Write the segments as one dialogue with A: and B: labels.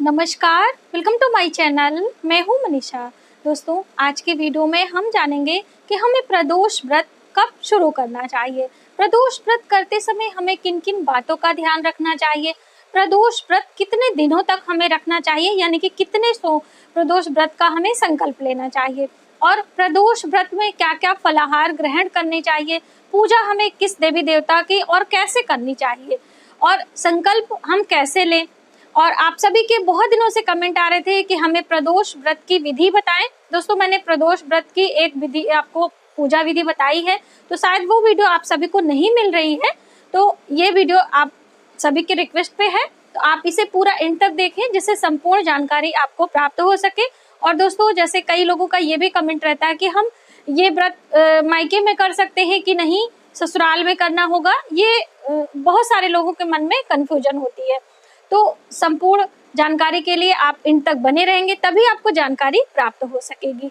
A: नमस्कार, welcome to my channel. मैं हूं मनीषा। दोस्तों, आज के वीडियो में हम जानेंगे कि हमें प्रदोष व्रत कब शुरू करना चाहिए। प्रदोष व्रत करते समय हमें किन किन बातों का ध्यान रखना चाहिए। प्रदोष व्रत कितने दिनों तक हमें रखना चाहिए, यानी कि कितने प्रदोष व्रत का हमें संकल्प लेना चाहिए, और प्रदोष व्रत में क्या क्या फलाहार ग्रहण करने चाहिए, पूजा हमें किस देवी देवता की और कैसे करनी चाहिए, और संकल्प हम कैसे लें। और आप सभी के बहुत दिनों से कमेंट आ रहे थे कि हमें प्रदोष व्रत की विधि बताएं। दोस्तों, मैंने प्रदोष व्रत की एक विधि आपको पूजा विधि बताई है, तो शायद वो वीडियो आप सभी को नहीं मिल रही है, तो ये वीडियो आप सभी के रिक्वेस्ट पे है, तो आप इसे पूरा एंड तक देखें जिससे संपूर्ण जानकारी आपको प्राप्त हो सके। और दोस्तों, जैसे कई लोगों का ये भी कमेंट रहता है कि हम ये व्रत मायके में कर सकते हैं कि नहीं, ससुराल में करना होगा, ये बहुत सारे लोगों के मन में कंफ्यूजन होती है। तो संपूर्ण जानकारी के लिए आप इन तक बने रहेंगे, तभी आपको जानकारी प्राप्त हो सकेगी।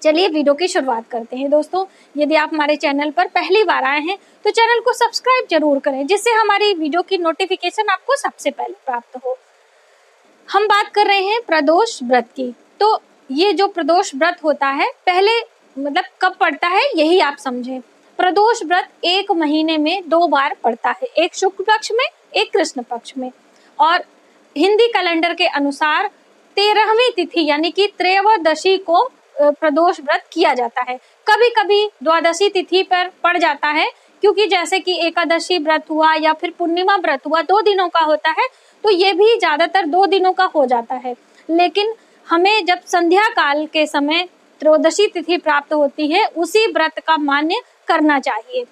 A: चलिए वीडियो की शुरुआत करते हैं। दोस्तों, यदि आप हमारे चैनल पर पहली बार आए हैं तो चैनल को सब्सक्राइब जरूर करें, जिससे हमारी वीडियो की नोटिफिकेशन आपको सबसे पहले प्राप्त हो। हम बात कर रहे हैं प्रदोष व्रत की। तो ये जो प्रदोष व्रत होता है, पहले मतलब कब पड़ता है यही आप समझें। प्रदोष व्रत एक महीने में 2 बार पड़ता है, एक शुक्ल पक्ष में, एक कृष्ण पक्ष में। और हिंदी कैलेंडर के अनुसार 13वीं तिथि यानी कि त्रयोदशी को प्रदोष व्रत किया जाता है। कभी कभी द्वादशी तिथि पर पड़ जाता है, क्योंकि जैसे कि एकादशी व्रत हुआ या फिर पूर्णिमा व्रत हुआ 2 दिनों का होता है, तो ये भी ज्यादातर 2 दिनों का हो जाता है। लेकिन हमें जब संध्या काल के समय त्रयोदशी तिथि प्राप्त होती है, उसी व्रत का मान्य करना चाहिए।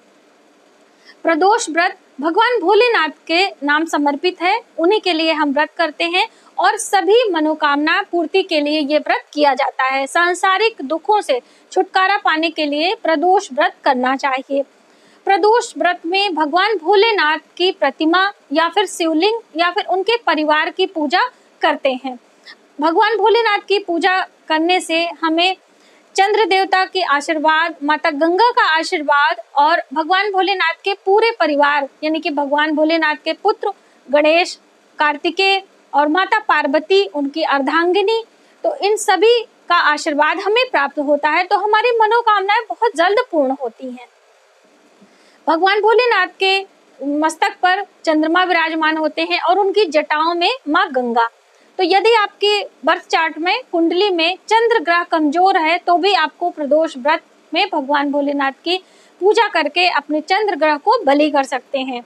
A: प्रदोष व्रत भगवान भोलेनाथ के नाम समर्पित है, उन्हीं के लिए हम व्रत करते हैं, और सभी मनोकामना पूर्ति के लिए ये व्रत किया जाता है। सांसारिक दुखों से छुटकारा पाने के लिए प्रदोष व्रत करना चाहिए। प्रदोष व्रत में भगवान भोलेनाथ की प्रतिमा या फिर शिवलिंग या फिर उनके परिवार की पूजा करते हैं। भगवान भोलेनाथ की पूजा करने से हमें चंद्र देवता के आशीर्वाद, माता गंगा का आशीर्वाद और भगवान भोलेनाथ के पूरे परिवार यानी कि भगवान भोलेनाथ के पुत्र गणेश, कार्तिकेय और माता पार्वती, उनकी अर्धांगिनी, तो इन सभी का आशीर्वाद हमें प्राप्त होता है, तो हमारी मनोकामनाएं बहुत जल्द पूर्ण होती हैं। भगवान भोलेनाथ के मस्तक पर चंद्रमा विराजमान होते हैं और उनकी जटाओं में माँ गंगा। तो यदि आपके बर्थ चार्ट में कुंडली में चंद्र ग्रह कमजोर है, तो भी आपको प्रदोष व्रत में भगवान भोलेनाथ की पूजा करके अपने चंद्र ग्रह को बलि कर सकते हैं।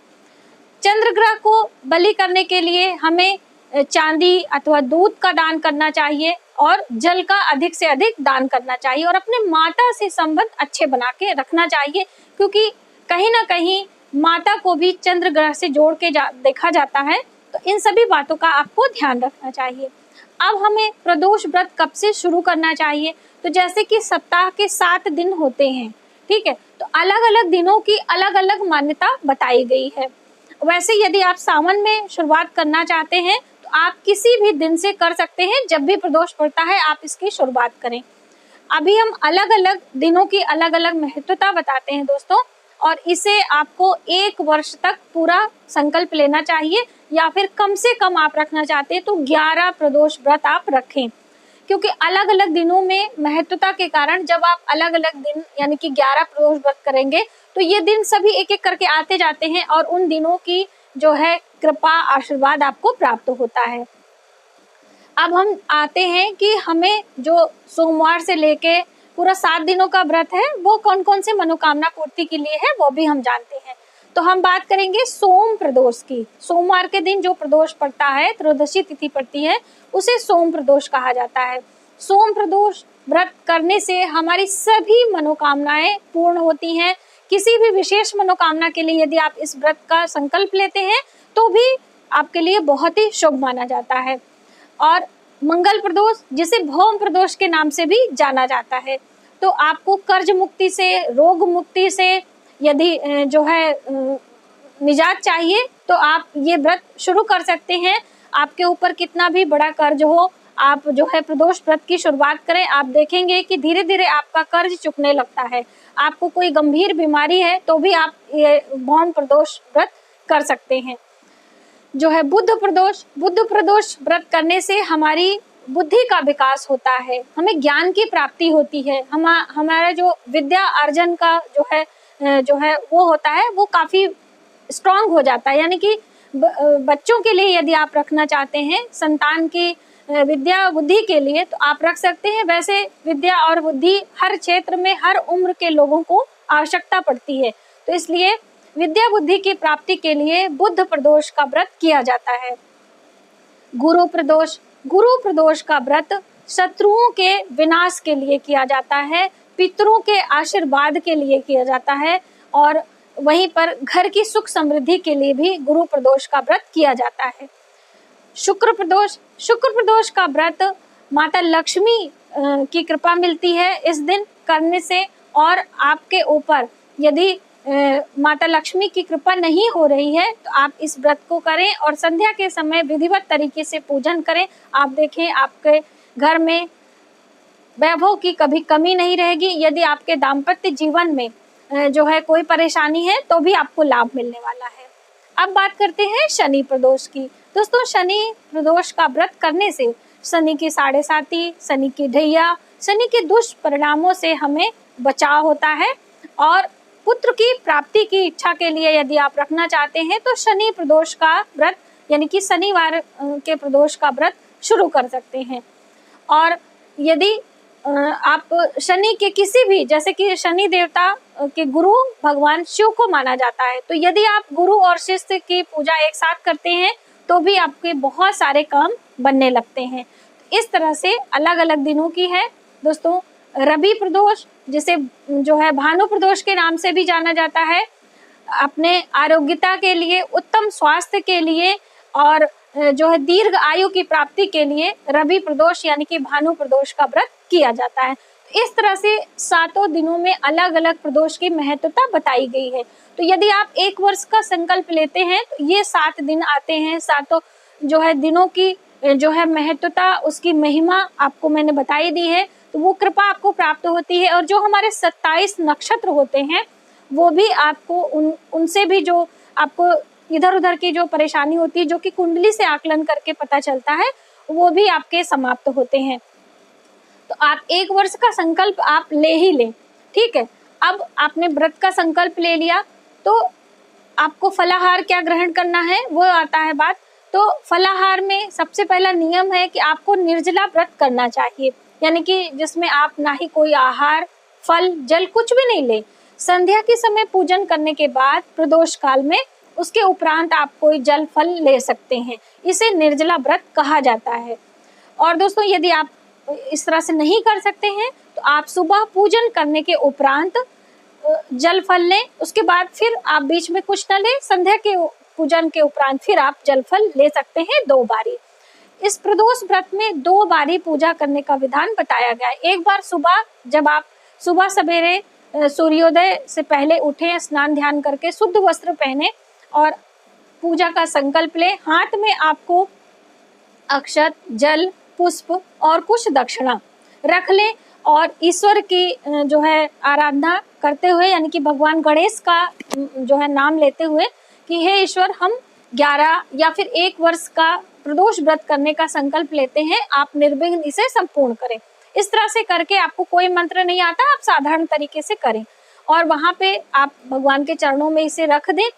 A: चंद्र ग्रह को बलि करने के लिए हमें चांदी अथवा दूध का दान करना चाहिए और जल का अधिक से अधिक दान करना चाहिए, और अपने माता से संबंध अच्छे बना के रखना चाहिए, क्योंकि कहीं ना कहीं माता को भी चंद्र ग्रह से जोड़ के देखा जाता है। तो इन सभी बातों का आपको ध्यान रखना चाहिए। अब हमें प्रदोष व्रत कब से शुरू करना चाहिए, तो जैसे कि सप्ताह के 7 दिन होते हैं, ठीक है, तो अलग अलग दिनों की अलग अलग मान्यता बताई गई है। वैसे यदि आप सावन में शुरुआत करना चाहते हैं तो आप किसी भी दिन से कर सकते हैं, जब भी प्रदोष पड़ता है आप इसकी शुरुआत करें। अभी हम अलग अलग दिनों की अलग अलग महत्वता बताते हैं दोस्तों, और इसे आपको 1 वर्ष तक पूरा संकल्प लेना चाहिए, या फिर कम से कम आप रखना चाहते हैं तो 11 प्रदोष व्रत आप रखें, क्योंकि अलग अलग दिनों में महत्वता के कारण जब आप अलग अलग दिन यानी कि 11 प्रदोष व्रत करेंगे, तो ये दिन सभी एक एक करके आते जाते हैं और उन दिनों की जो है कृपा आशीर्वाद आपको प्राप्त होता है। अब हम आते हैं कि हमें जो सोमवार से लेके पूरा 7 दिनों का व्रत है, वो कौन कौन से मनोकामना पूर्ति के लिए है वो भी हम जानते हैं। तो हम बात करेंगे सोम प्रदोष की। सोमवार के दिन जो प्रदोष पड़ता है, त्रयोदशी तिथि पड़ती है, उसे सोम प्रदोष कहा जाता है। सोम प्रदोष व्रत करने से हमारी सभी मनोकामनाएं पूर्ण होती हैं। किसी भी विशेष मनोकामना के लिए यदि आप इस व्रत का संकल्प लेते हैं तो भी आपके लिए बहुत ही शुभ माना जाता है। और मंगल प्रदोष, जिसे भौम प्रदोष के नाम से भी जाना जाता है, तो आपको कर्ज मुक्ति से, रोग मुक्ति से यदि जो है निजात चाहिए तो आप ये व्रत शुरू कर सकते हैं। आपके ऊपर कितना भी बड़ा कर्ज हो, आप जो है प्रदोष व्रत की शुरुआत करें, आप देखेंगे कि धीरे धीरे आपका कर्ज चुकने लगता है। आपको कोई गंभीर बीमारी है तो भी आप ये भौम प्रदोष व्रत कर सकते हैं। जो है बुद्ध प्रदोष व्रत करने से हमारी बुद्धि का विकास होता है, हमें ज्ञान की प्राप्ति होती है, हमारा जो विद्या अर्जन का जो है वो होता है वो काफी स्ट्रांग हो जाता है। यानी कि बच्चों के लिए यदि आप रखना चाहते हैं संतान की विद्या बुद्धि के लिए तो आप रख सकते हैं। वैसे विद्या और बुद्धि हर क्षेत्र में हर उम्र के लोगों को आवश्यकता पड़ती है, तो इसलिए विद्या बुद्धि की प्राप्ति के लिए बुद्ध प्रदोष का व्रत किया जाता है। गुरु प्रदोष का व्रत शत्रुओं के विनाश के लिए किया जाता है, पितरों के आशीर्वाद के लिए किया जाता है और वहीं पर घर की सुख समृद्धि के लिए भी गुरु प्रदोष का व्रत किया जाता है। शुक्र प्रदोष का व्रत माता लक्ष्मी की कृपा मिलती है इस दिन करने से, और आपके ऊपर यदि माता लक्ष्मी की कृपा नहीं हो रही है तो आप इस व्रत को करें और संध्या के समय विधिवत तरीके से पूजन करें। आप देखें आपके घर में वैभव की कभी कमी नहीं रहेगी। यदि आपके दाम्पत्य जीवन में जो है कोई परेशानी है तो भी आपको लाभ मिलने वाला है। अब बात करते हैं शनि प्रदोष की। दोस्तों, शनि प्रदोष का व्रत करने से शनि की साढ़े साती, शनि की ढैया, शनि के दुष्परिणामों से हमें बचाव होता है और पुत्र की प्राप्ति की इच्छा के लिए यदि आप रखना चाहते हैं तो शनि प्रदोष का व्रत यानी कि शनिवार के प्रदोष का व्रत शुरू कर सकते हैं। और यदि आप शनि के किसी भी, जैसे कि शनि देवता के गुरु भगवान शिव को माना जाता है, तो यदि आप गुरु और शिष्य की पूजा एक साथ करते हैं तो भी आपके बहुत सारे काम बनने लगते हैं। इस तरह से अलग अलग दिनों की है। दोस्तों, रवि प्रदोष जिसे जो है भानु प्रदोष के नाम से भी जाना जाता है, अपने आरोग्यता के लिए, उत्तम स्वास्थ्य के लिए और जो है दीर्घ आयु की प्राप्ति के लिए रवि प्रदोष यानी कि भानु प्रदोष का व्रत किया जाता है। इस तरह से 7 दिनों में अलग अलग प्रदोष की महत्वता बताई गई है। तो यदि आप एक वर्ष का संकल्प लेते हैं तो ये 7 दिन आते हैं। 7 जो है दिनों की जो है महत्वता, उसकी महिमा आपको मैंने बताई दी है, तो वो कृपा आपको प्राप्त होती है। और जो हमारे 27 नक्षत्र होते हैं वो भी आपको उनसे भी जो आपको इधर उधर की जो परेशानी होती है, जो कि कुंडली से आकलन करके पता चलता है, वो भी आपके समाप्त होते हैं। तो आप एक वर्ष का संकल्प आप ले ही लें, ठीक है। अब आपने व्रत का संकल्प ले लिया तो आपको फलाहार क्या ग्रहण करना है वो आता है बात। तो फलाहार में सबसे पहला नियम है कि आपको निर्जला व्रत करना चाहिए, यानी कि जिसमें आप ना ही कोई आहार, फल, जल कुछ भी नहीं ले। संध्या के समय पूजन करने के बाद प्रदोष काल में उसके उपरांत आप कोई जल फल ले सकते हैं, इसे निर्जला व्रत कहा जाता है। और दोस्तों, यदि आप इस तरह से नहीं कर सकते हैं तो आप सुबह पूजन करने के उपरांत जल फल लें, उसके बाद फिर आप बीच में कुछ न लें। संध्या के पूजन के उपरांत फिर आप जल फल ले सकते हैं 2 बारी। इस प्रदोष व्रत में 2 बारी पूजा करने का विधान बताया गया है। एक बार सुबह, जब आप सुबह सवेरे सूर्योदय से पहले उठें, स्नान ध्यान करके शुद्ध वस्त्र पहने और पूजा का संकल्प लें। हाथ में आपको अक्षत, जल, पुष्प और कुछ दक्षिणा रख लें और ईश्वर की जो है आराधना करते हुए, यानी कि भगवान गणेश का जो है नाम लेते हुए कि हे ईश्वर, हम 11 या फिर 1 वर्ष का प्रदोष व्रत करने का संकल्प लेते हैं, आप निर्विघ्न इसे संपूर्ण करें। इस तरह से करके, आपको कोई मंत्र नहीं आता, आप साधारण तरीके से करें और वहां पे आप भगवान के चरणों में इसे रख दें।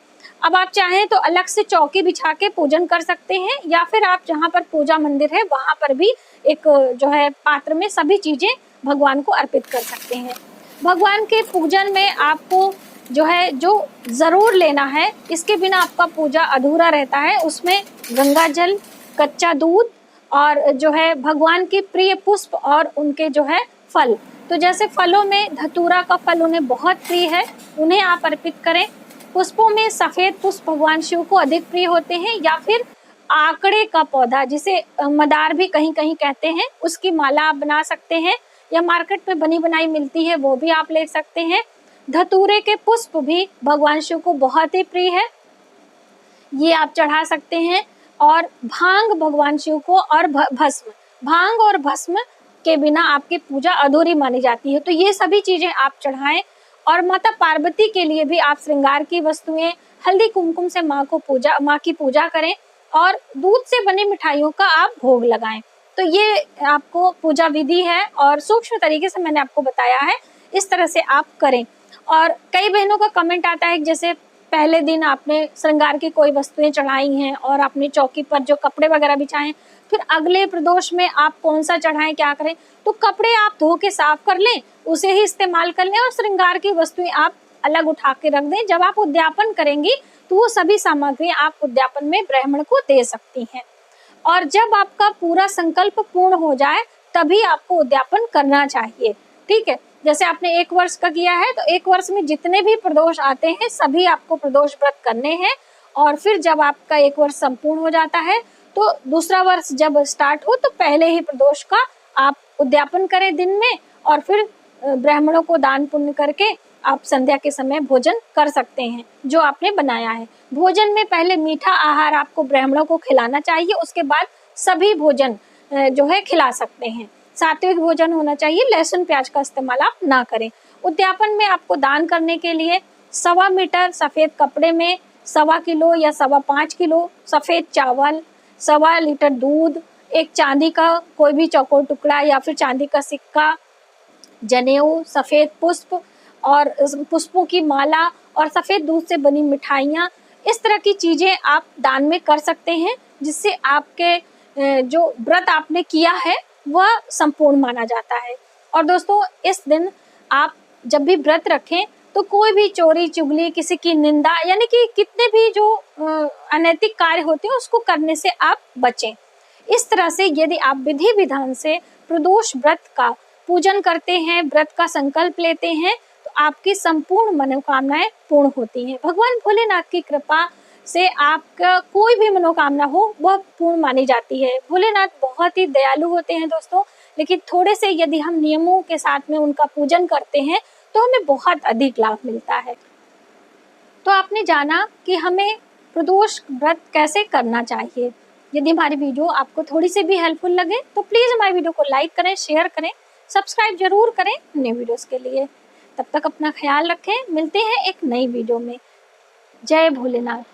A: अब आप चाहें तो अलग से चौकी बिछा के पूजन कर सकते हैं, या फिर आप जहाँ पर पूजा मंदिर है वहां पर भी एक जो है पात्र में सभी चीजें भगवान को अर्पित कर सकते हैं। भगवान के पूजन में आपको जो है जो जरूर लेना है, इसके बिना आपका पूजा अधूरा रहता है, उसमें गंगा जल, कच्चा दूध और जो है भगवान के प्रिय पुष्प और उनके जो है फल। तो जैसे फलों में धतूरा का फल उन्हें बहुत प्रिय है, उन्हें आप अर्पित करें। पुष्पों में सफेद पुष्प भगवान शिव को अधिक प्रिय होते हैं, या फिर आकड़े का पौधा जिसे मदार भी कहीं कहीं कहते हैं, उसकी माला आप बना सकते हैं, या मार्केट में बनी बनाई मिलती है वो भी आप ले सकते हैं। धतूरे के पुष्प भी भगवान शिव को बहुत ही प्रिय है, ये आप चढ़ा सकते हैं। और भांग भगवान शिव को, और भस्म, भांग और भस्म के बिना आपकी पूजा अधूरी मानी जाती है, तो ये सभी चीजें आप चढ़ाएं। और माता पार्वती के लिए भी आप श्रृंगार की वस्तुएं, हल्दी कुमकुम से माँ की पूजा करें और दूध से बनी मिठाइयों का आप भोग लगाएं। तो ये आपको पूजा विधि है और सूक्ष्म तरीके से मैंने आपको बताया है, इस तरह से आप करें। और कई बहनों का कमेंट आता है कि जैसे पहले दिन आपने श्रृंगार की कोई वस्तुएं चढ़ाई हैं और आपने चौकी पर जो कपड़े वगैरह बिछाएं, फिर अगले प्रदोष में आप कौन सा चढ़ाएं, क्या करें। तो कपड़े आप धो के साफ कर लें, उसे ही इस्तेमाल कर लें और श्रृंगार की वस्तुएं आप अलग उठा के रख दें। जब आप उद्यापन करेंगी तो वो सभी सामग्री आप उद्यापन में ब्राह्मण को दे सकती हैं। और जब आपका पूरा संकल्प पूर्ण हो जाए तभी आपको उद्यापन करना चाहिए, ठीक है। जैसे आपने 1 वर्ष का किया है तो 1 वर्ष में जितने भी प्रदोष आते हैं सभी आपको प्रदोष व्रत करने हैं। और फिर जब आपका 1 वर्ष संपूर्ण हो जाता है तो दूसरा वर्ष जब स्टार्ट हो तो पहले ही प्रदोष का आप उद्यापन करें दिन में, और फिर ब्राह्मणों को दान पुण्य करके आप संध्या के समय भोजन कर सकते हैं जो आपने बनाया है। भोजन में पहले मीठा आहार आपको ब्राह्मणों को खिलाना चाहिए, उसके बाद सभी भोजन जो है खिला सकते हैं। सात्विक भोजन होना चाहिए, लहसुन प्याज का इस्तेमाल आप ना करें। उद्यापन में आपको दान करने के लिए 1.25 मीटर सफेद कपड़े में 1.25 किलो या 5.25 किलो सफेद चावल, 1.25 लीटर दूध, एक चांदी का कोई भी चौकोर टुकड़ा या फिर चांदी का सिक्का, जनेऊ, सफेद पुष्प और पुष्पों की माला और सफेद दूध से बनी मिठाइयाँ, इस तरह की चीजें आप दान में कर सकते हैं, जिससे आपके जो व्रत आपने किया है वह संपूर्ण माना जाता है। और दोस्तों इस दिन आप जब भी व्रत रखें तो कोई भी चोरी चुगली, किसी की निंदा, यानी कि कितने भी जो अनैतिक कार्य होते हैं उसको करने से आप बचें। इस तरह से यदि आप विधि विधान से प्रदोष व्रत का पूजन करते हैं, व्रत का संकल्प लेते हैं, तो आपकी संपूर्ण मनोकामनाएं पूर्ण होती हैं। भगवान भोलेनाथ की कृपा से आपका कोई भी मनोकामना हो वह पूर्ण मानी जाती है। भोलेनाथ बहुत ही दयालु होते हैं दोस्तों, लेकिन थोड़े से यदि हम नियमों के साथ में उनका पूजन करते हैं तो हमें बहुत अधिक लाभ मिलता है। तो आपने जाना कि हमें प्रदोष व्रत कैसे करना चाहिए। यदि हमारी वीडियो आपको थोड़ी सी भी हेल्पफुल लगे तो प्लीज हमारी वीडियो को लाइक करें, शेयर करें, सब्सक्राइब जरूर करें नए वीडियोस के लिए। तब तक अपना ख्याल रखें, मिलते हैं एक नई वीडियो में। जय भोलेनाथ।